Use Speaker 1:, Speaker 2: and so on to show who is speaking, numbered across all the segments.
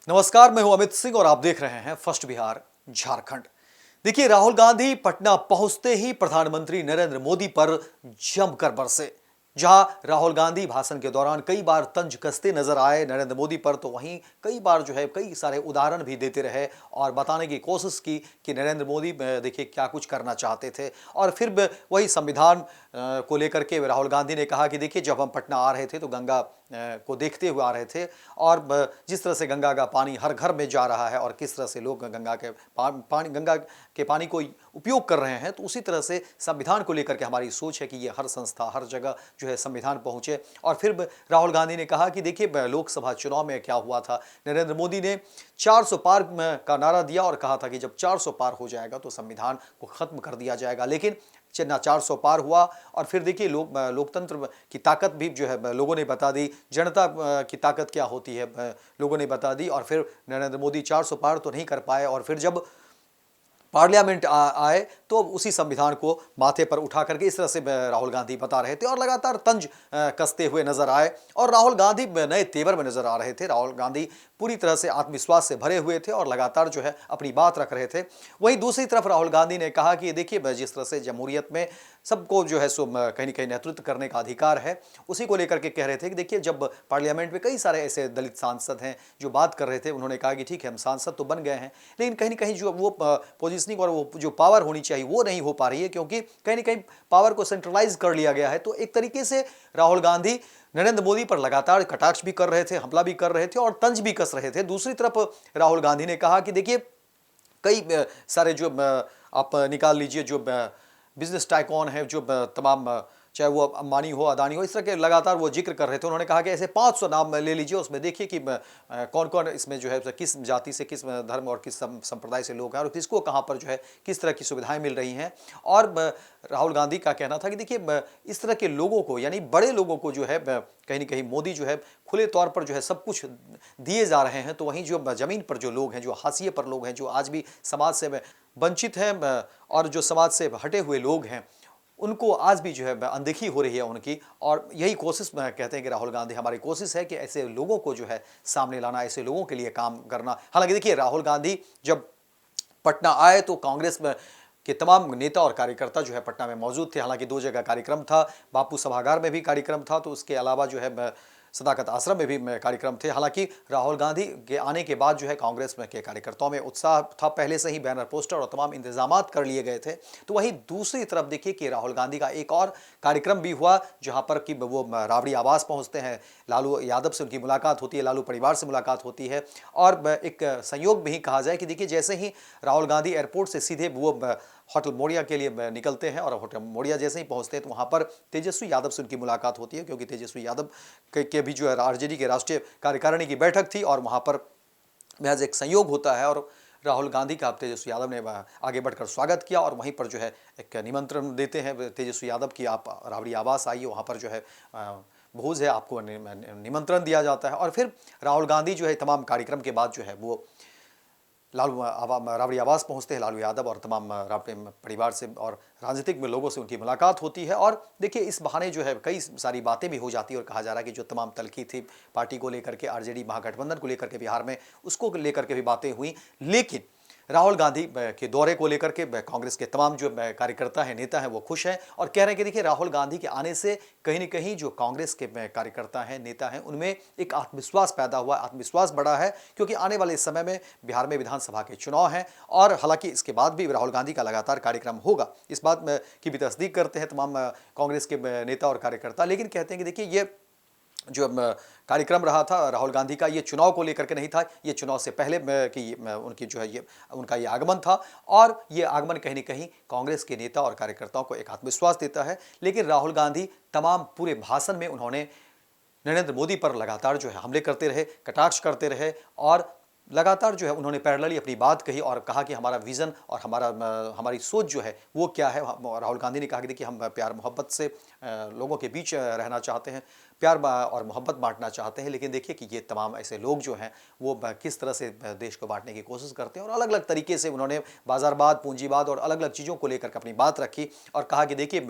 Speaker 1: नमस्कार, मैं हूं अमित सिंह और आप देख रहे हैं फर्स्ट बिहार झारखंड। देखिए, राहुल गांधी पटना पहुंचते ही प्रधानमंत्री नरेंद्र मोदी पर जमकर बरसे। जहां राहुल गांधी भाषण के दौरान कई बार तंज कसते नजर आए नरेंद्र मोदी पर, तो वहीं कई बार कई सारे उदाहरण भी देते रहे और बताने की कोशिश की कि नरेंद्र मोदी देखिए क्या कुछ करना चाहते थे। और फिर वही संविधान को लेकर के राहुल गांधी ने कहा कि देखिए, जब हम पटना आ रहे थे तो गंगा को देखते हुए आ रहे थे और जिस तरह से गंगा का पानी हर घर में जा रहा है और किस तरह से लोग गंगा के पानी को उपयोग कर रहे हैं, तो उसी तरह से संविधान को लेकर के हमारी सोच है कि ये हर संस्था हर जगह संविधान पहुंचे। और फिर राहुल गांधी ने कहा कि देखिए, लोकसभा चुनाव में क्या हुआ था, नरेंद्र मोदी ने 400 पार का नारा दिया और कहा था कि जब 400 पार हो जाएगा तो संविधान को खत्म कर दिया जाएगा। लेकिन ना 400 पार हुआ और फिर देखिए लोकतंत्र की ताकत भी लोगों ने बता दी, जनता की ताकत क्या होती है लोगों ने बता दी। और फिर नरेंद्र मोदी 400 पार तो नहीं कर पाए और फिर जब पार्लियामेंट आए तो उसी संविधान को माथे पर उठा करके इस तरह से राहुल गांधी बता रहे थे और लगातार तंज कसते हुए नजर आए। और राहुल गांधी नए तेवर में नजर आ रहे थे। राहुल गांधी पूरी तरह से आत्मविश्वास से भरे हुए थे और लगातार अपनी बात रख रहे थे। वहीं दूसरी तरफ राहुल गांधी ने कहा कि देखिए, जिस तरह से जमहूरियत में सबको सो कहीं न कहीं नेतृत्व करने का अधिकार है, उसी को लेकर के कह रहे थे कि देखिए, जब पार्लियामेंट में कई सारे ऐसे दलित सांसद हैं जो बात कर रहे थे, उन्होंने कहा कि ठीक है, हम सांसद तो बन गए हैं, लेकिन कहीं न कहीं जो वो पोजीशनिंग और वो जो पावर होनी चाहिए वो नहीं हो पा रही है, क्योंकि कहीं न कहीं पावर को सेंट्रलाइज कर लिया गया है। तो एक तरीके से राहुल गांधी नरेंद्र मोदी पर लगातार कटाक्ष भी कर रहे थे, हमला भी कर रहे थे और तंज भी कस रहे थे। दूसरी तरफ राहुल गांधी ने कहा कि देखिए, कई सारे आप निकाल लीजिए जो बिजनेस टाइकॉन है, तमाम चाहे वो अंबानी हो अदानी हो, इस तरह के लगातार वो जिक्र कर रहे थे। उन्होंने कहा कि ऐसे 500 नाम ले लीजिए, उसमें देखिए कि कौन कौन इसमें किस जाति से, किस धर्म और किस संप्रदाय से लोग हैं और किसको कहाँ पर किस तरह की सुविधाएं मिल रही हैं। और राहुल गांधी का कहना था कि देखिए, इस तरह के लोगों को यानी बड़े लोगों को कहीं न कहीं मोदी खुले तौर पर सब कुछ दिए जा रहे हैं, तो वहीं जो जमीन पर जो लोग हैं, जो हाशिए पर लोग हैं, जो आज भी समाज से वंचित हैं और जो समाज से हटे हुए लोग हैं, उनको आज भी अनदेखी हो रही है उनकी। और यही कोशिश कहते हैं कि राहुल गांधी, हमारी कोशिश है कि ऐसे लोगों को सामने लाना, ऐसे लोगों के लिए काम करना। हालांकि देखिए, राहुल गांधी जब पटना आए तो कांग्रेस में के तमाम नेता और कार्यकर्ता पटना में मौजूद थे। हालांकि 2 जगह कार्यक्रम था, बापू सभागार में भी कार्यक्रम था, तो उसके अलावा सदाकत आश्रम में भी कार्यक्रम थे। हालांकि राहुल गांधी के आने के बाद कांग्रेस में के कार्यकर्ताओं में उत्साह था, पहले से ही बैनर पोस्टर और तमाम इंतजामात कर लिए गए थे। तो वहीं दूसरी तरफ देखिए कि राहुल गांधी का एक और कार्यक्रम भी हुआ, जहां पर कि वो राबड़ी आवास पहुंचते हैं, लालू यादव से उनकी मुलाकात होती है, लालू परिवार से मुलाकात होती है। और एक संयोग में ही कहा जाए कि देखिए, जैसे ही राहुल गांधी एयरपोर्ट से सीधे वो होटल मोरिया के लिए निकलते हैं और होटल मोरिया जैसे ही पहुंचते हैं तो वहां पर तेजस्वी यादव से उनकी मुलाकात होती है, क्योंकि तेजस्वी यादव के भी आरजेडी के राष्ट्रीय कार्यकारिणी की बैठक थी और वहां पर महज एक संयोग होता है और राहुल गांधी का तेजस्वी यादव ने आगे बढ़कर स्वागत किया और वहीं पर एक निमंत्रण देते हैं तेजस्वी यादव की, आप राबड़ी आवास आइए, वहाँ पर भोज है, आपको निमंत्रण दिया जाता है। और फिर राहुल गांधी तमाम कार्यक्रम के बाद वो राबड़ी आवास पहुंचते हैं, लालू यादव और तमाम राबड़ी परिवार से और राजनीतिक में लोगों से उनकी मुलाकात होती है। और देखिए, इस बहाने कई सारी बातें भी हो जाती है और कहा जा रहा है कि जो तमाम तलखी थी पार्टी को लेकर के, आरजेडी महागठबंधन को लेकर के बिहार में, उसको लेकर के भी बातें हुई। लेकिन राहुल गांधी के दौरे को लेकर के कांग्रेस के तमाम कार्यकर्ता हैं, नेता हैं, वो खुश हैं और कह रहे हैं कि देखिए, राहुल गांधी के आने से कहीं न कहीं जो कांग्रेस के कार्यकर्ता हैं, नेता हैं, उनमें एक आत्मविश्वास पैदा हुआ, आत्मविश्वास बढ़ा है, क्योंकि आने वाले इस समय में बिहार में विधानसभा के चुनाव हैं। और हालांकि इसके बाद भी राहुल गांधी का लगातार कार्यक्रम होगा, इस बात की भी तस्दीक करते हैं तमाम कांग्रेस के नेता और कार्यकर्ता। लेकिन कहते हैं कि देखिए, ये कार्यक्रम रहा था राहुल गांधी का, ये चुनाव को लेकर के नहीं था, ये चुनाव से पहले कि उनकी उनका ये आगमन था। और ये आगमन कहीं न कहीं कांग्रेस के नेता और कार्यकर्ताओं को एक आत्मविश्वास देता है। लेकिन राहुल गांधी तमाम पूरे भाषण में उन्होंने नरेंद्र मोदी पर लगातार हमले करते रहे, कटाक्ष करते रहे और लगातार उन्होंने पैरेलली अपनी बात कही और कहा कि हमारा विज़न और हमारी सोच वो क्या है। राहुल गांधी ने कहा कि देखिए, हम प्यार मोहब्बत से लोगों के बीच रहना चाहते हैं, प्यार और मोहब्बत बांटना चाहते हैं। लेकिन देखिए कि ये तमाम ऐसे लोग वो किस तरह से देश को बांटने की कोशिश करते हैं और अलग अलग तरीके से उन्होंने बाजारवाद, पूंजीवाद और अलग अलग चीज़ों को लेकर के अपनी बात रखी और कहा कि देखिए,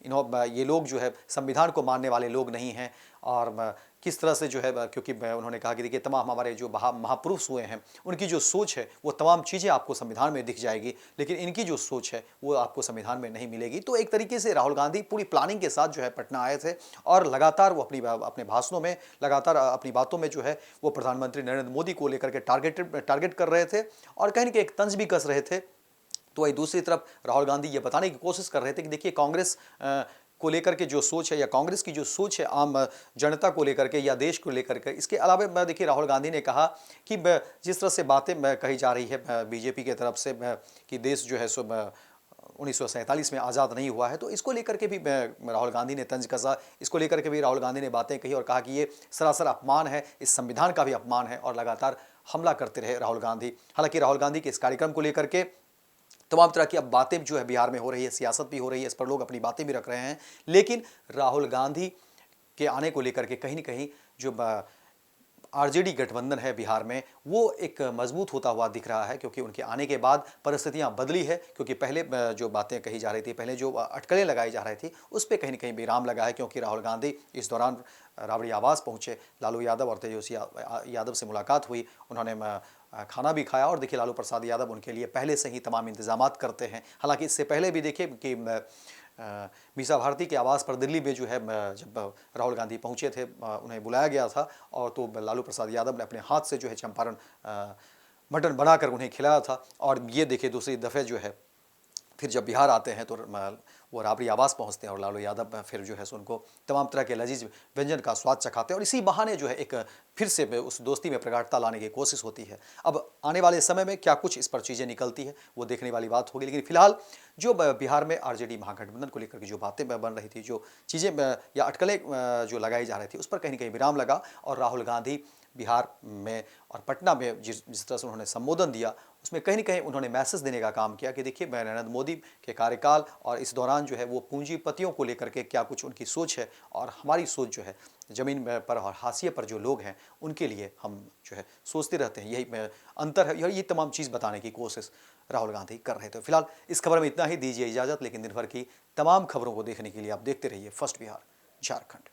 Speaker 1: ये लोग संविधान को मानने वाले लोग नहीं हैं और किस तरह से जो है क्योंकि उन्होंने कहा कि देखिए तमाम हमारे जो महापुरुष हुए हैं उनकी जो सोच है वो तमाम चीज़ें आपको संविधान में दिख जाएगी, लेकिन इनकी जो सोच है वो आपको संविधान में नहीं मिलेगी। तो एक तरीके से राहुल गांधी पूरी प्लानिंग के साथ जो है पटना आए थे और लगातार वो अपने भाषणों में, लगातार अपनी बातों में जो है वो प्रधानमंत्री नरेंद्र मोदी को लेकर के टारगेट कर रहे थे और कहीं ना कहीं एक तंज भी कस रहे थे। तो वही दूसरी तरफ राहुल गांधी ये बताने की कोशिश कर रहे थे कि देखिए कांग्रेस को लेकर के जो सोच है या कांग्रेस की जो सोच है आम जनता को लेकर के या देश को लेकर के, इसके अलावा देखिए राहुल गांधी ने कहा कि जिस तरह से बातें कही जा रही है बीजेपी की तरफ से कि देश जो है सो 1947 में आज़ाद नहीं हुआ है, तो इसको लेकर के भी राहुल गांधी ने तंज कसा। इसको लेकर के भी राहुल गांधी ने बातें कही और कहा कि ये सरासर अपमान है, इस संविधान का भी अपमान है, और लगातार हमला करते रहे राहुल गांधी। हालांकि राहुल गांधी के इस कार्यक्रम को लेकर के तमाम तरह की अब बातें जो है बिहार में हो रही है, सियासत भी हो रही है, इस पर लोग अपनी बातें भी रख रहे हैं, लेकिन राहुल गांधी के आने को लेकर के कहीं ना कहीं जो आरजेडी गठबंधन है बिहार में वो एक मजबूत होता हुआ दिख रहा है, क्योंकि उनके आने के बाद परिस्थितियां बदली है। क्योंकि पहले जो बातें कही जा रही थी, पहले जो अटकलें लगाई जा रही थी, उस पर कहीं ना कहीं विराम लगा है, क्योंकि राहुल गांधी इस दौरान राबड़ी आवास पहुंचे, लालू यादव और तेजस्वी यादव से मुलाकात हुई, उन्होंने खाना भी खाया और देखिए लालू प्रसाद यादव उनके लिए पहले से ही तमाम इंतजामात करते हैं। हालांकि इससे पहले भी देखिए कि मीसा भारती के आवास पर दिल्ली में जो है जब राहुल गांधी पहुंचे थे, उन्हें बुलाया गया था और तो लालू प्रसाद यादव ने अपने हाथ से जो है चंपारण मटन बनाकर उन्हें खिलाया था। और ये देखिए दूसरी दफ़े जो है फिर जब बिहार आते हैं तो वो राबड़ी आवास पहुंचते हैं और लालू यादव फिर जो है उनको तमाम तरह के लजीज व्यंजन का स्वाद चखाते हैं और इसी बहाने जो है एक फिर से उस दोस्ती में प्रगाढ़ता लाने की कोशिश होती है। अब आने वाले समय में क्या कुछ इस पर चीज़ें निकलती है वो देखने वाली बात होगी, लेकिन फिलहाल जो बिहार में आरजेडी महागठबंधन को लेकर के जो बातें बन रही थी, जो चीज़ें या अटकलें जो लगाई जा रही थी, उस पर कहीं ना कहीं विराम लगा और राहुल गांधी बिहार में और पटना में जिस तरह से उन्होंने संबोधन दिया, उसमें कहीं ना कहीं उन्होंने मैसेज देने का काम किया कि देखिए नरेंद्र मोदी के कार्यकाल और इस दौरान जो है वो पूंजीपतियों को लेकर के क्या कुछ उनकी सोच है और हमारी सोच जो है ज़मीन पर और हाशिए पर जो लोग हैं उनके लिए हम जो है सोचते रहते हैं, यही अंतर है। ये तमाम चीज़ बताने की कोशिश राहुल गांधी कर रहे थे। फिलहाल इस खबर में इतना ही, दीजिए इजाज़त, लेकिन दिन भर की तमाम खबरों को देखने के लिए आप देखते रहिए first Bihar Jharkhand.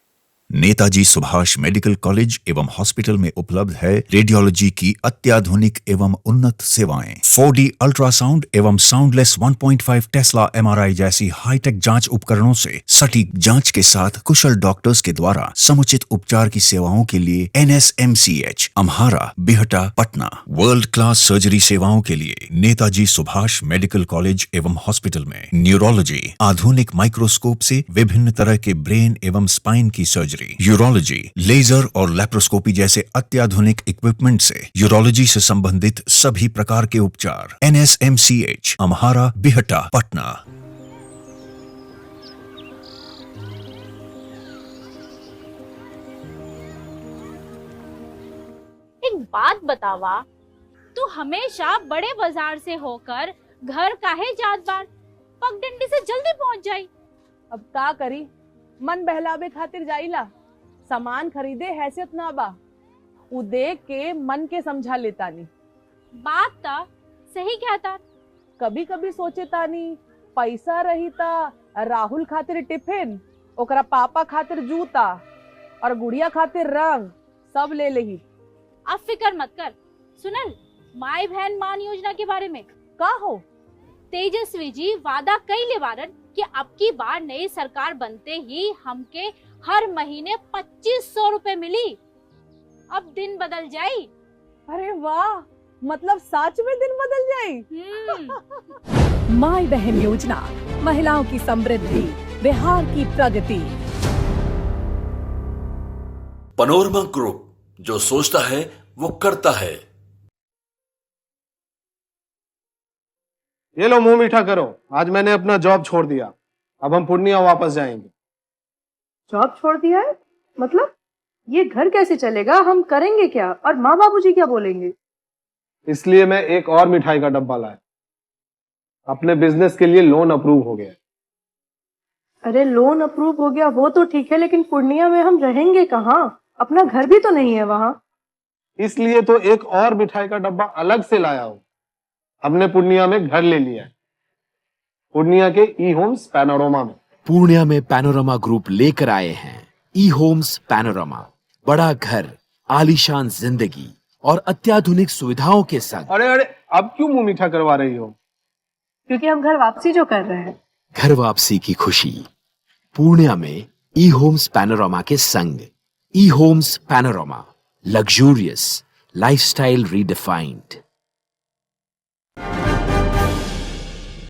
Speaker 2: Netaji Subhash medical college एवं हॉस्पिटल में उपलब्ध है रेडियोलॉजी की अत्याधुनिक एवं उन्नत सेवाएं। 4D अल्ट्रासाउंड एवं साउंडलेस 1.5 टेस्ला एमआरआई जैसी हाईटेक जांच उपकरणों से सटीक जांच के साथ कुशल डॉक्टर्स के द्वारा समुचित उपचार की सेवाओं के लिए NSMCH, Amhara, Bihta, Patna. World class surgery सेवाओं के लिए नेताजी सुभाष मेडिकल कॉलेज एवं हॉस्पिटल में न्यूरोलॉजी, आधुनिक माइक्रोस्कोप से विभिन्न तरह के ब्रेन एवं स्पाइन की सर्जरी, यूरोलॉजी, लेजर और लेप्रोस्कोपी जैसे अत्याधुनिक इक्विपमेंट से यूरोलॉजी से संबंधित सभी प्रकार के उपचार। NSMCH, अम्हारा, बिहटा, पटना।
Speaker 3: एक बात बतावा, तू हमेशा बड़े बाजार से होकर घर काहे जात बार? पगडंडी से जल्दी पहुंच जाई।
Speaker 4: अब का करी, मन बहलावे खातिर जाइला, सामान खरीदे हैसियत ना बा, उ देख के मन के समझा लेतानी।
Speaker 3: बात ता सही कहता।
Speaker 4: कभी कभी सोचे तानी पैसा रही ता राहुल खातिर टिफिन, ओकरा पापा खातिर जूता और गुड़िया खातिर रंग सब ले लेही।
Speaker 3: अब फिकर मत कर। सुनल माई बहन मान योजना के बारे में
Speaker 4: का हो?
Speaker 3: तेजस्वी जी वादा कइले बारन कि अब की बार नई सरकार बनते ही हमके हर महीने 2500 रुपए मिली। अब दिन बदल जाई।
Speaker 4: अरे वाह, मतलब सच में दिन बदल जाई।
Speaker 5: माई बहन योजना, महिलाओं की समृद्धि, बिहार की प्रगति।
Speaker 6: पनोरमा ग्रुप, जो सोचता है वो करता है।
Speaker 7: ये लो मुंह मीठा करो, आज मैंने अपना जॉब छोड़ दिया, अब हम पूर्णिया वापस जाएंगे।
Speaker 8: जॉब छोड़ दिया है? मतलब ये घर कैसे चलेगा? हम करेंगे क्या और माँ बाबूजी क्या बोलेंगे?
Speaker 7: इसलिए मैं एक और मिठाई का डब्बा लाया, अपने बिजनेस के लिए लोन अप्रूव हो गया।
Speaker 8: अरे लोन अप्रूव हो गया वो तो ठीक है, लेकिन पूर्णिया में हम रहेंगे कहाँ? अपना घर भी तो नहीं है वहाँ।
Speaker 7: इसलिए तो एक और मिठाई का डब्बा अलग से लाया हूँ। हमने पूर्णिया में घर ले लिया है, पूर्णिया के ई होम्स पैनोरमा में।
Speaker 9: पूर्णिया में पैनोरमा ग्रुप लेकर आए हैं ई होम्स पैनोरमा,
Speaker 6: बड़ा घर, आलीशान जिंदगी और अत्याधुनिक सुविधाओं के संग।
Speaker 7: अरे अरे, अब क्यों मुंह मीठा करवा रही हो?
Speaker 8: क्योंकि हम घर वापसी जो कर रहे हैं।
Speaker 6: घर वापसी की खुशी पूर्णिया में ई होम्स पैनोरामा के संग। ई homes panorama, luxurious lifestyle redefined.